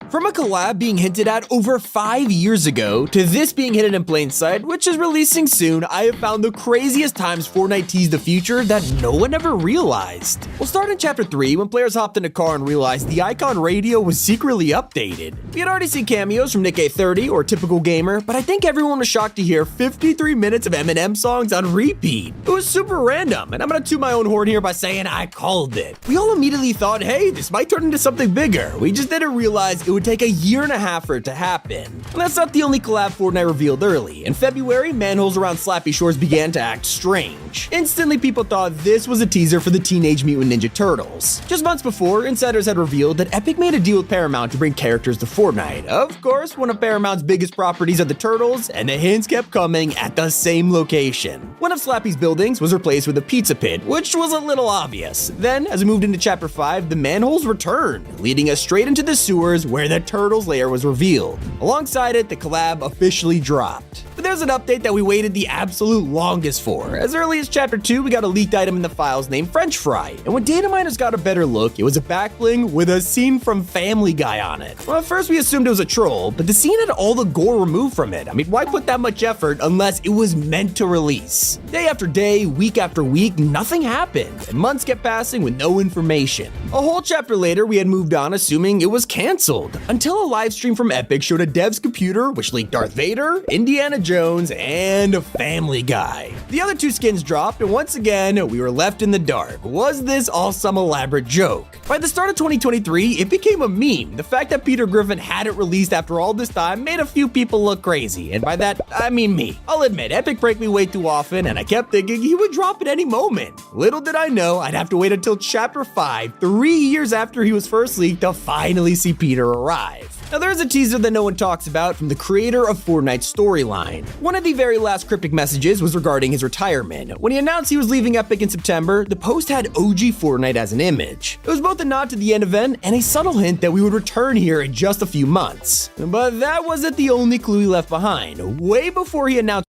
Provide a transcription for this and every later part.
From a collab being hinted at over 5 years ago, to this being hidden in plain sight, which is releasing soon, I have found the craziest times Fortnite teased the future that no one ever realized. We'll start in Chapter 3 when players hopped in a car and realized the Icon radio was secretly updated. We had already seen cameos from Nick A30 or Typical Gamer, but I think everyone was shocked to hear 53 minutes of Eminem songs on repeat. It was super random, and I'm gonna toot my own horn here by saying I called it. We all immediately thought, hey, this might turn into something bigger. We just didn't realize it would take a year and a half for it to happen. And that's not the only collab Fortnite revealed early. In February, manholes around Slappy Shores began to act strange. Instantly, people thought this was a teaser for the Teenage Mutant Ninja Turtles. Just months before, insiders had revealed that Epic made a deal with Paramount to bring characters to Fortnite. Of course, one of Paramount's biggest properties are the Turtles, and the hints kept coming at the same location. One of Slappy's buildings was replaced with a pizza pit, which was a little obvious. Then, as we moved into Chapter 5, the manholes returned, leading us straight into the sewers where the Turtles lair was revealed. Alongside it, the collab officially dropped. But there's an update that we waited the absolute longest for. As early as Chapter 2, we got a leaked item in the files named French Fry, and when data miners got a better look, it was a back bling with a scene from Family Guy on it. Well, at first we assumed it was a troll, but the scene had all the gore removed from it. I mean, why put that much effort unless it was meant to release? Day after day, week after week, nothing happened, and months kept passing with no information. A whole chapter later, we had moved on assuming it was cancelled, until a live stream from Epic showed a dev's computer which leaked Darth Vader, Indiana Jones, and Family Guy. The other two skins dropped, and once again, we were left in the dark. Was this all some elaborate joke? By the start of 2023, it became a meme. The fact that Peter Griffin hadn't released after all this time made a few people look crazy, and by that, I mean me. I'll admit, Epic break me way too often, and I kept thinking he would drop at any moment. Little did I know I'd have to wait until Chapter 5, 3 years after he was first leaked, to finally see Peter arrive. Now there's a teaser that no one talks about from the creator of Fortnite's storyline. One of the very last cryptic messages was regarding his retirement. When he announced he was leaving Epic in September, the post had OG Fortnite as an image. It was both a nod to the end event and a subtle hint that we would return here in just a few months. But that wasn't the only clue he left behind. Way before he announced.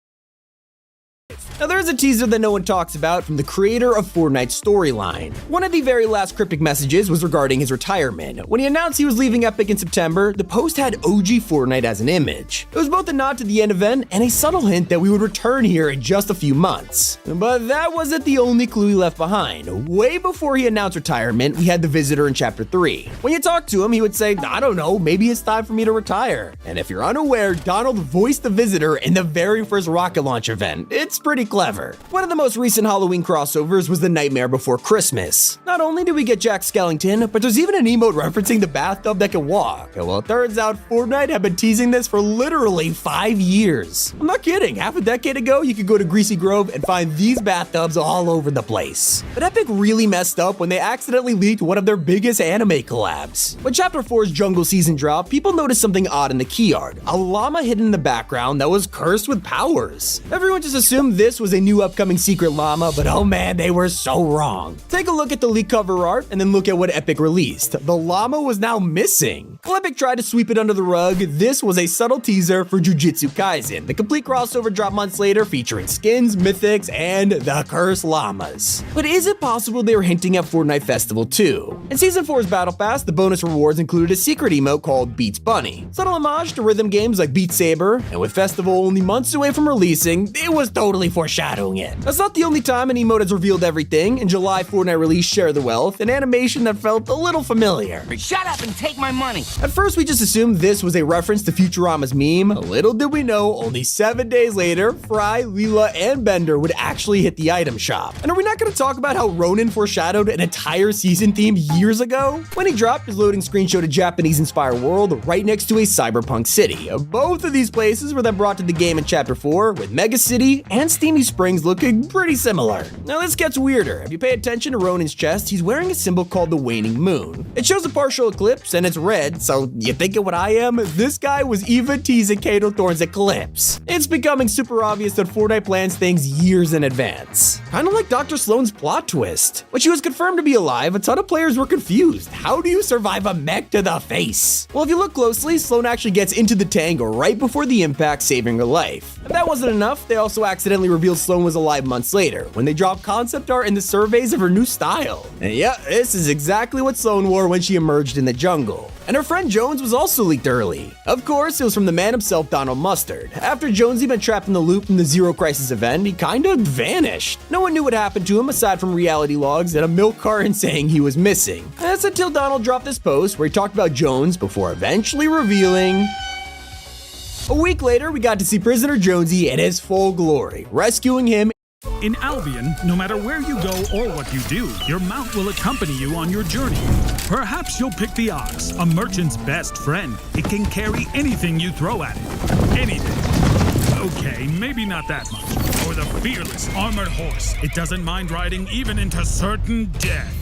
Now there's a teaser that no one talks about from the creator of Fortnite's storyline. One of the very last cryptic messages was regarding his retirement. When he announced he was leaving Epic in September, the post had OG Fortnite as an image. It was both a nod to the end event and a subtle hint that we would return here in just a few months. But that wasn't the only clue he left behind. Way before he announced retirement, we had the Visitor in Chapter 3. When you talk to him, he would say, I don't know, maybe it's time for me to retire. And if you're unaware, Donald voiced the Visitor in the very first rocket launch event. It's pretty clever. One of the most recent Halloween crossovers was The Nightmare Before Christmas. Not only did we get Jack Skellington, but there's even an emote referencing the bathtub that can walk. Well, it turns out Fortnite had been teasing this for literally 5 years. I'm not kidding, half a decade ago, you could go to Greasy Grove and find these bathtubs all over the place. But Epic really messed up when they accidentally leaked one of their biggest anime collabs. When Chapter 4's Jungle Season dropped, people noticed something odd in the key art, a llama hidden in the background that was cursed with powers. Everyone just assumed this was a new upcoming secret llama, but oh man, they were so wrong. Take a look at the leak cover art and then look at what Epic released. The llama was now missing. While Epic tried to sweep it under the rug, this was a subtle teaser for Jujutsu Kaisen. The complete crossover dropped months later featuring skins, mythics, and the cursed llamas. But is it possible they were hinting at Fortnite Festival too? In Season 4's Battle Pass, the bonus rewards included a secret emote called Beats Bunny. Subtle homage to rhythm games like Beat Saber, and with Festival only months away from releasing, it was totally foreshadowing it. That's not the only time an emote has revealed everything. In July, Fortnite released Share the Wealth, an animation that felt a little familiar. Shut up and take my money! At first, we just assumed this was a reference to Futurama's meme. Little did we know, only 7 days later, Fry, Leela, and Bender would actually hit the item shop. And are we not going to talk about how Ronin foreshadowed an entire season theme years ago? When he dropped, his loading screen showed a Japanese-inspired world right next to a cyberpunk city. Both of these places were then brought to the game in Chapter 4, with Mega City and Steamy Springs looking pretty similar. Now this gets weirder. If you pay attention to Ronin's chest, he's wearing a symbol called the waning moon. It shows a partial eclipse and it's red, so you thinking what I am? This guy was even teasing Kato Thorne's eclipse. It's becoming super obvious that Fortnite plans things years in advance. Kinda like Dr. Sloan's plot twist. When she was confirmed to be alive, a ton of players were confused. How do you survive a mech to the face? Well, if you look closely, Sloan actually gets into the tank right before the impact, saving her life. If that wasn't enough, they also accidentally revealed revealed Sloane was alive months later, when they dropped concept art and the surveys of her new style. And yeah, this is exactly what Sloane wore when she emerged in the jungle. And her friend Jones was also leaked early. Of course, it was from the man himself, Donald Mustard. After Jonesy been trapped in the loop from the Zero Crisis event, he kinda vanished. No one knew what happened to him aside from reality logs and a milk carton saying he was missing. That's until Donald dropped this post where he talked about Jones before eventually revealing. A week later, we got to see prisoner Jonesy in his full glory, rescuing him. In Albion, no matter where you go or what you do, your mount will accompany you on your journey. Perhaps you'll pick the ox, a merchant's best friend. It can carry anything you throw at it. Anything. Okay, maybe not that much. Or the fearless armored horse. It doesn't mind riding even into certain death.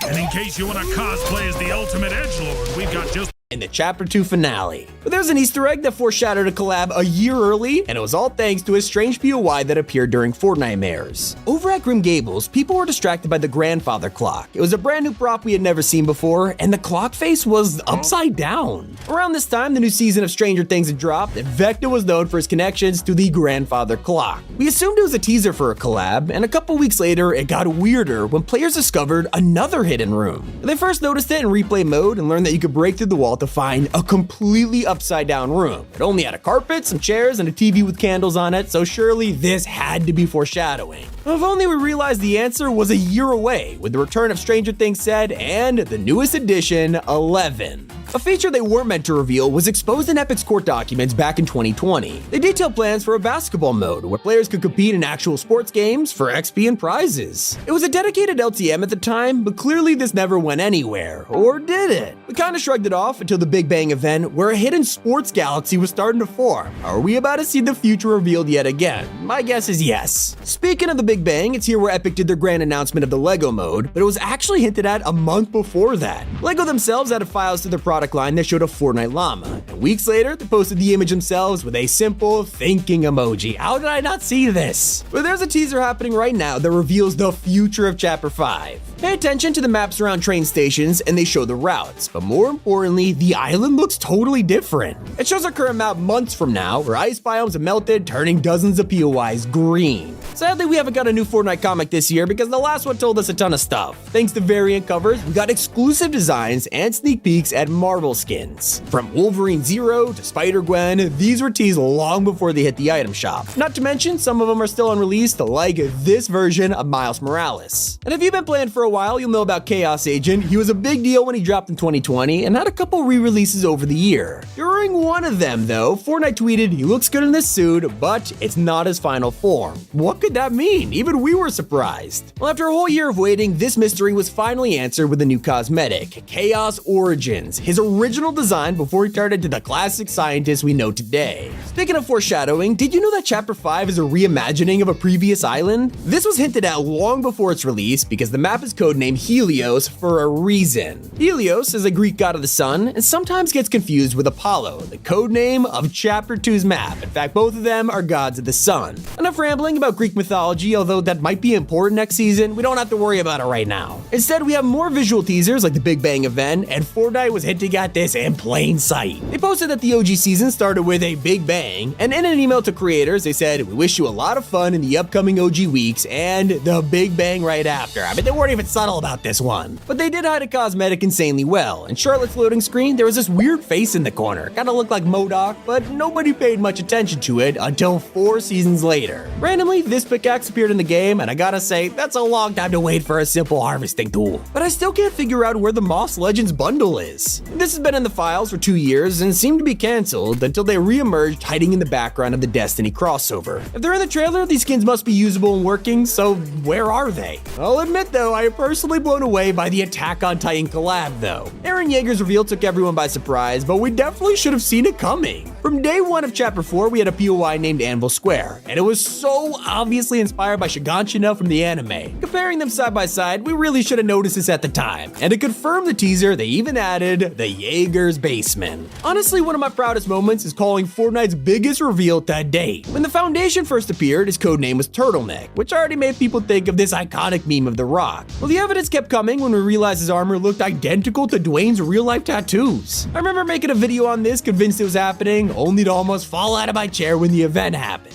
And in case you want to cosplay as the ultimate edgelord, we've got just in the Chapter 2 finale. But there's an Easter egg that foreshadowed a collab a year early, and it was all thanks to a strange POI that appeared during Fortnite Mares. Over at Grim Gables, people were distracted by the grandfather clock. It was a brand new prop we had never seen before, and the clock face was upside down. Around this time, the new season of Stranger Things had dropped, and Vecna was known for his connections to the grandfather clock. We assumed it was a teaser for a collab, and a couple weeks later, it got weirder when players discovered another hidden room. They first noticed it in replay mode and learned that you could break through the wall to find a completely upside down room. It only had a carpet, some chairs, and a TV with candles on it, so surely this had to be foreshadowing. If only we realized the answer was a year away, with the return of Stranger Things said and the newest edition, 11. A feature they weren't meant to reveal was exposed in Epic's court documents back in 2020. They detailed plans for a basketball mode where players could compete in actual sports games for XP and prizes. It was a dedicated LTM at the time, but clearly this never went anywhere. Or did it? We kinda shrugged it off until the Big Bang event where a hidden sports galaxy was starting to form. Are we about to see the future revealed yet again? My guess is yes. Speaking of the Big Bang, it's here where Epic did their grand announcement of the LEGO mode, but it was actually hinted at a month before that. LEGO themselves added files to their product line that showed a Fortnite llama. And weeks later, they posted the image themselves with a simple thinking emoji. How did I not see this? But there's a teaser happening right now that reveals the future of Chapter 5. Pay attention to the maps around train stations and they show the routes, but more importantly, the island looks totally different. It shows our current map months from now, where ice biomes have melted, turning dozens of POIs green. Sadly, we haven't got a new Fortnite comic this year because the last one told us a ton of stuff. Thanks to variant covers, we got exclusive designs and sneak peeks at Marvel skins. From Wolverine Zero to Spider-Gwen, these were teased long before they hit the item shop. Not to mention, some of them are still unreleased, like this version of Miles Morales. And if you've been playing for a while, you'll know about Chaos Agent. He was a big deal when he dropped in 2020 and had a couple re-releases over the year. During one of them, though, Fortnite tweeted, "He looks good in this suit, but it's not his final form." What could that mean? Even we were surprised. Well, after a whole year of waiting, this mystery was finally answered with a new cosmetic, Chaos Origins, his original design before he turned into the classic scientist we know today. Speaking of foreshadowing, did you know that Chapter 5 is a reimagining of a previous island? This was hinted at long before its release because the map is codenamed Helios for a reason. Helios is a Greek god of the sun and sometimes gets confused with Apollo, the codename of Chapter 2's map. In fact, both of them are gods of the sun. Enough rambling about Greek mythology, although that might be important next season, we don't have to worry about it right now. Instead, we have more visual teasers like the Big Bang event, and Fortnite was hinting at this in plain sight. They posted that the OG season started with a Big Bang, and in an email to creators, they said, "We wish you a lot of fun in the upcoming OG weeks," and the Big Bang right after. I mean, they weren't even subtle about this one. But they did hide a cosmetic insanely well. In Charlotte's loading screen, there was this weird face in the corner. Kinda looked like MODOK, but nobody paid much attention to it until 4 seasons later. Randomly, this pickaxe appeared in the game, and I gotta say, that's a long time to wait for a simple harvesting tool. But I still can't figure out where the Moss Legends bundle is. This has been in the files for 2 years and seemed to be cancelled until they re-emerged hiding in the background of the Destiny crossover. If they're in the trailer, these skins must be usable and working, so where are they? I'll admit though, I am personally blown away by the Attack on Titan collab though. Eren Yeager's reveal took everyone by surprise, but we definitely should have seen it coming. From day 1 of Chapter 4, we had a POI named Anvil Square, and it was so obviously inspired by Shiganshina from the anime. Comparing them side by side, we really should have noticed this at the time. And to confirm the teaser, they even added the Jaeger's basement. Honestly, one of my proudest moments is calling Fortnite's biggest reveal to date. When the Foundation first appeared, his codename was Turtleneck, which already made people think of this iconic meme of The Rock. Well, the evidence kept coming when we realized his armor looked identical to Dwayne's real-life tattoos. I remember making a video on this, convinced it was happening, only to almost fall out of my chair when the event happened.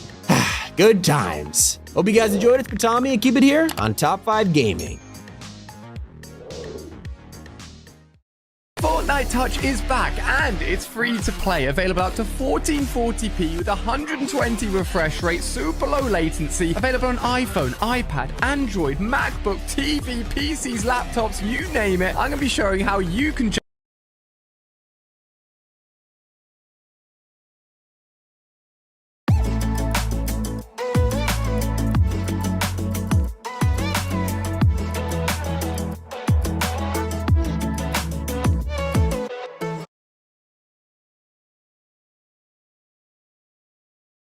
Good times. Hope you guys enjoyed. It's been Tommy, and keep it here on Top 5 Gaming. Fortnite Touch is back and it's free to play, available up to 1440p with 120 refresh rate, super low latency, available on iPhone, iPad, Android, MacBook, TV, PCs, laptops, you name it. I'm going to be showing how you can